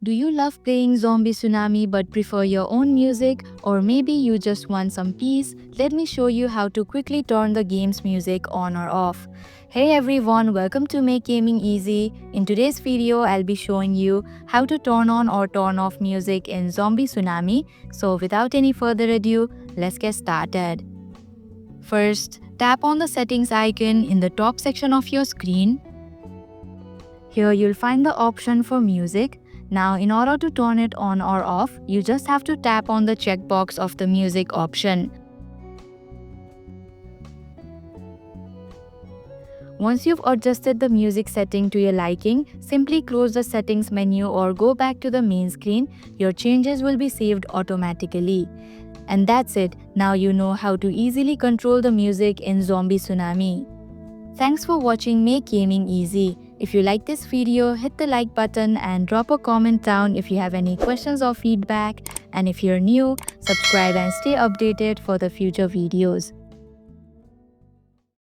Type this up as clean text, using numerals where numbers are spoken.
Do you love playing Zombie Tsunami but prefer your own music, or maybe you just want some peace? Let me show you how to quickly turn the game's music on or off. Hey everyone, welcome to Make Gaming Easy. In today's video, I'll be showing you how to turn on or turn off music in Zombie Tsunami. So without any further ado, let's get started. First, tap on the settings icon in the top section of your screen. Here you'll find the option for music. Now in order to turn it on or off, you just have to tap on the checkbox of the music option. Once you've adjusted the music setting to your liking, simply close the settings menu or go back to the main screen. Your changes will be saved automatically. And that's it. Now you know how to easily control the music in Zombie Tsunami. Thanks for watching Make Gaming Easy. If you like this video, hit the like button and drop a comment down if you have any questions or feedback. And if you're new, subscribe and stay updated for the future videos.